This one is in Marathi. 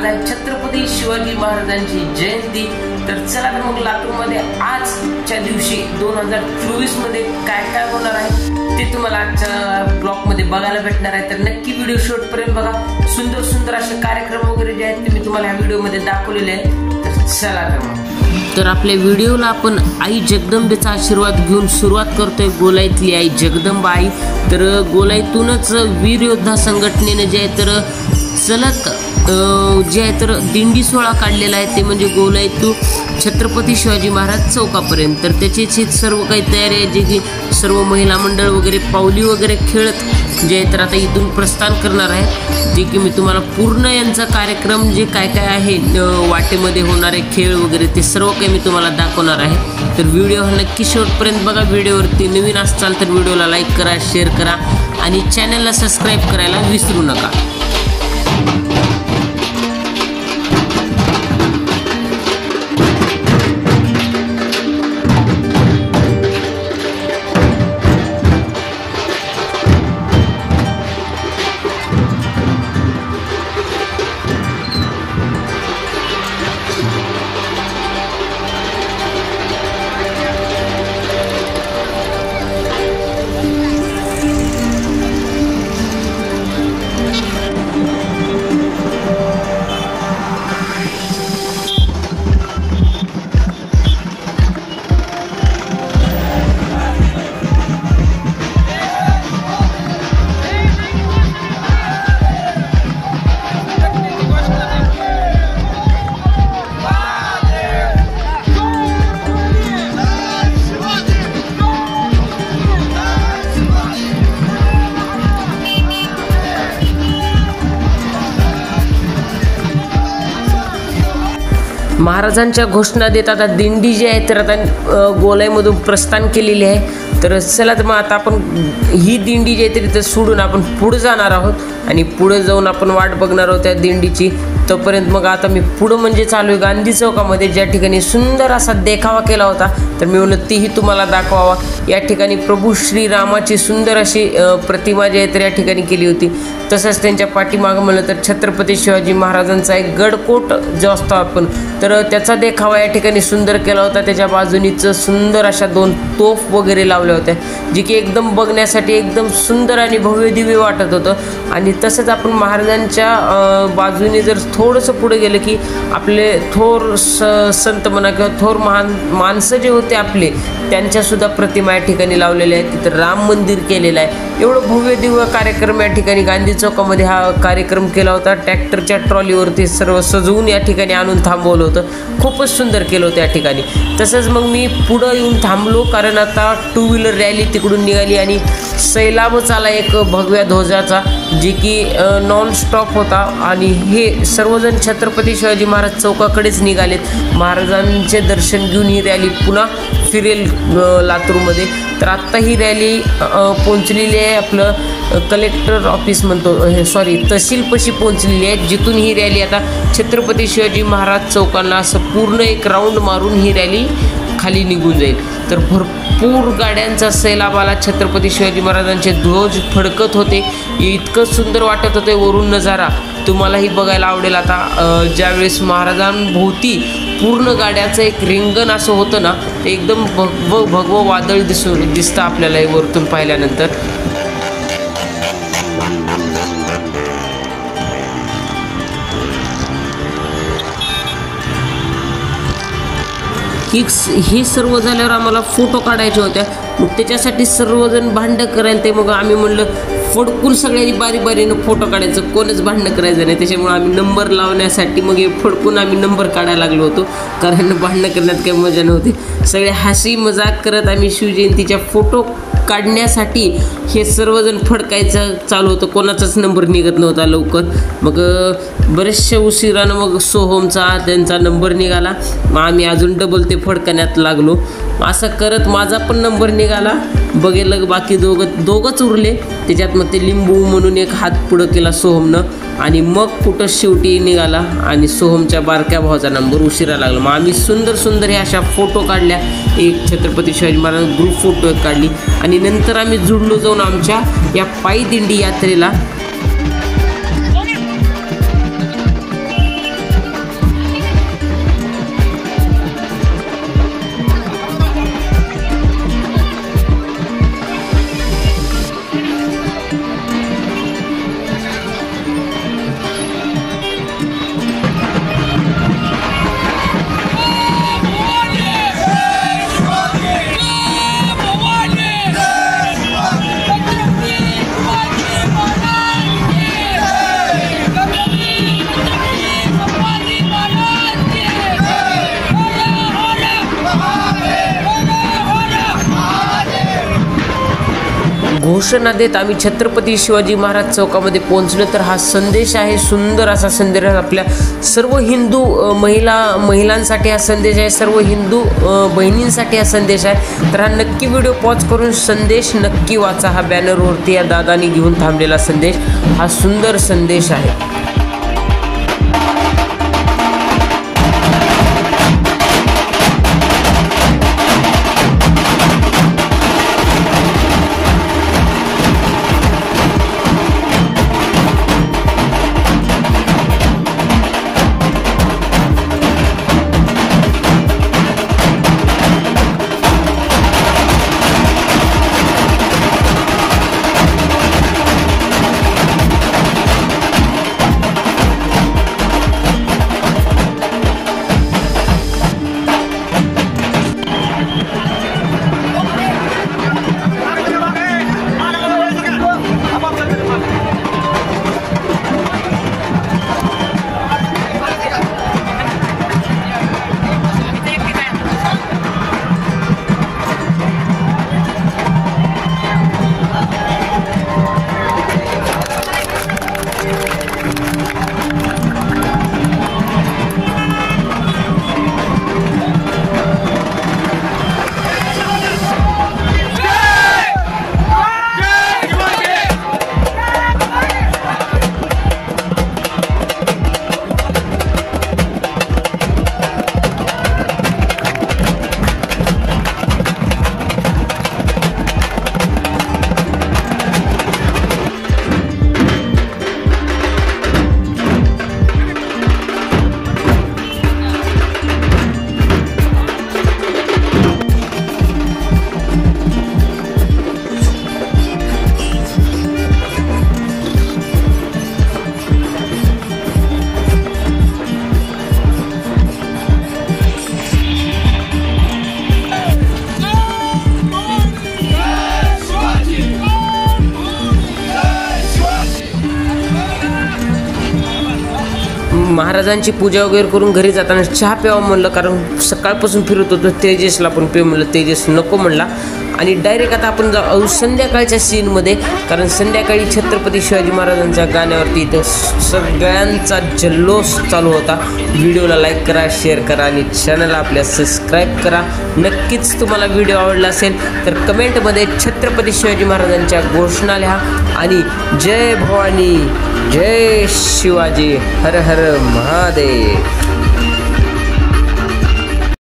आहे छत्रपती शिवाजी महाराजांची जयंती। तर चला तर मग लातूरमध्ये आजच्या दिवशी 2024 मध्ये काय काय होणार आहे ते तुम्हाला आजच्या ब्लॉग मध्ये बघायला भेटणार आहे। तर नक्की व्हिडिओ शेवटपर्यंत बघा। सुंदर सुंदर असे कार्यक्रम वगैरे जे आहेत ते मी तुम्हाला ह्या व्हिडिओ मध्ये दाखवलेले आहेत। तर चला तर मग तर आपल्या व्हिडिओला आपण आई जगदंबेचा आशीर्वाद घेऊन सुरुवात करतोय। गोलाईतली आई जगदंबा आई, तर गोलाईतूनच वीर योद्धा संघटनेने जे आहे तर चलत जे आहे तर दिंडी सोहळा काढलेला आहे, ते म्हणजे गोलाईतून छत्रपती शिवाजी महाराज चौकापर्यंत। तर त्याची सर्व काही तयारी आहे, जे की सर्व महिला मंडळ वगैरे पावली वगैरे खेळत जे आहे तर आता इथून प्रस्थान करणार आहे, जे की मी तुम्हाला पूर्ण यांचा कार्यक्रम जे काय काय आहे वाटेमध्ये होणारे खेळ वगैरे ते सर्व काही मी तुम्हाला दाखवणार आहे। तर व्हिडिओ हा नक्की शेवटपर्यंत बघा। व्हिडिओवरती नवीन असाल तर व्हिडिओला लाईक करा, शेअर करा आणि चॅनलला सबस्क्राईब करायला विसरू नका। महाराजांच्या घोषणा देत आता दिंडी जी आहे तर आता गोलाईमधून प्रस्थान केलेली आहे। तर चला तर मग आता आपण ही दिंडी जी आहे तरी तर सोडून आपण पुढे जाणार आहोत आणि पुढे जाऊन आपण वाट बघणार आहोत त्या दिंडीची। तोपर्यंत मग आता मी पुढं म्हणजे चालू आहे गांधी चौकामध्ये, ज्या ठिकाणी सुंदर असा देखावा केला होता, तर मी म्हणलं तीही तुम्हाला दाखवावा। या ठिकाणी प्रभू श्रीरामाची सुंदर अशी प्रतिमा जी आहे तर या ठिकाणी केली होती। तसंच त्यांच्या पाठीमागं म्हणलं तर छत्रपती शिवाजी महाराजांचा एक गडकोट जो असतो आपण, तर त्याचा देखावा या ठिकाणी सुंदर केला होता। त्याच्या बाजूनीच सुंदर अशा 2 तोफ वगैरे लावल्या होत्या, जी की एकदम बघण्यासाठी एकदम सुंदर आणि भव्य दिव्य वाटत होतं। आणि तसंच आपण महाराजांच्या बाजूने जर थोडंसं पुढे गेलं की आपले थोर संत म्हणा किंवा थोर माणसं जे होते आपले, त्यांच्यासुद्धा प्रतिमा या ठिकाणी लावलेल्या आहेत। तिथं राम मंदिर केलेलं आहे। एवढं भव्य दिव्य कार्यक्रम या ठिकाणी गांधी चौकामध्ये हा कार्यक्रम केला होता। ट्रॅक्टरच्या ट्रॉलीवरती सर्व सजवून या ठिकाणी आणून थांबवलं होतं। खूपच सुंदर केलं होतं या ठिकाणी। तसंच मग मी पुढं येऊन थांबलो, कारण आता 2 व्हीलर रॅली तिकडून निघाली आणि सैलाबच आला एक भगव्या ध्वजाचा, जे की नॉन स्टॉप होता। आणि हे सर्वजण छत्रपती शिवाजी महाराज चौकाकडेच निघालेत। महाराजांचे दर्शन घेऊन ही रॅली पुन्हा फिरेल लातूरमध्ये। तर आत्ता ही रॅली पोहोचलेली आहे आपलं कलेक्टर ऑफिस म्हणतो सॉरी तहसीलपाशी पोहोचलेली आहे, जिथून ही रॅली आता छत्रपती शिवाजी महाराज चौकांना असं पूर्ण एक राऊंड मारून ही रॅली खाली निघून जाईल। तर भरपूर गाड्यांचा सैलाब आला। छत्रपती शिवाजी महाराजांचे ध्वज फडकत होते, इतकं सुंदर वाटत होते वरून नजारा। तुम्हालाही बघायला आवडेल आता ज्यावेळेस महाराजांभोवती पूर्ण गाड्याचं एक रिंगण असं होतं ना, ते एकदम भगवं वादळ दिसतं आपल्याला वरतून पाहिल्यानंतर। हे सर्व झाल्यावर आम्हाला फोटो काढायचे होत्या, मग त्याच्यासाठी सर्वजण भांडण करायला ते, मग आम्ही म्हणलं फडकून सगळ्यांनी बारी बारीनं फोटो काढायचं, कोणच भांडणं करायचं नाही। त्याच्यामुळे आम्ही नंबर लावण्यासाठी मग हे फडकून आम्ही नंबर काढायला लागलो होतो, कारण भांडणं करण्यात काही मजा नव्हती। सगळे हसी मजाक करत आम्ही शिवजयंतीच्या फोटो काढण्यासाठी हे सर्वजण फडकायचं चालू होतं, कोणाचाच नंबर निघत नव्हता लवकर। मग बरेचशा उशिरानं मग सोहमचा त्यांचा नंबर निघाला, मग आम्ही अजून डबल ते फडकण्यात लागलो। असं करत माझा पण नंबर निघाला, बघेल बाकी दोघंच उरले। त्याच्यात मग ते लिंबू म्हणून एक हात पुढं केला सोहमनं, आणि मग कुठं शेवटी निघाला आणि सोहमच्या बारक्या भावाचा नंबर उशिरा लागला। मग आम्ही सुंदर सुंदर हे अशा फोटो काढल्या, एक छत्रपती शिवाजी महाराज ग्रुप फोटो एक काढली, आणि नंतर आम्ही जुडलो जाऊन आमच्या या पायी दिंडी यात्रेला। घोषणा देत आम्ही छत्रपती शिवाजी महाराज चौकामध्ये पोहोचलो. तर हा संदेश आहे, सुंदर असा संदेश आपल्या सर्व हिंदू महिलांसाठी हा संदेश आहे, सर्व हिंदू बहिणींसाठी हा संदेश आहे. तर हा नक्की व्हिडिओ पॉज करून संदेश नक्की वाचा. हा बॅनरवरती या दादानी घेऊन थांबलेला संदेश, हा सुंदर संदेश आहे. महाराजांची पूजा वगैरे करून घरी जाताना चहा प्यावा म्हणलं, कारण सकाळपासून फिरत होतो. तेजसला पण पे म्हणलं, तेजस नको म्हणला. आणि डायरेक्ट आता आपण जाऊ संध्याकाळच्या सीनमध्ये, कारण संध्याकाळी छत्रपती शिवाजी महाराजांच्या गाण्यावरती इथं सगळ्यांचा जल्लोष चालू होता. व्हिडिओला लाईक करा, शेअर करा आणि चॅनलला आपल्या सबस्क्राईब करा. नक्कीच तुम्हाला व्हिडिओ आवडला असेल तर कमेंटमध्ये छत्रपती शिवाजी महाराजांच्या घोषणा लिहा आणि जय भवानी, जय शिवाजी, हर हर महादेव.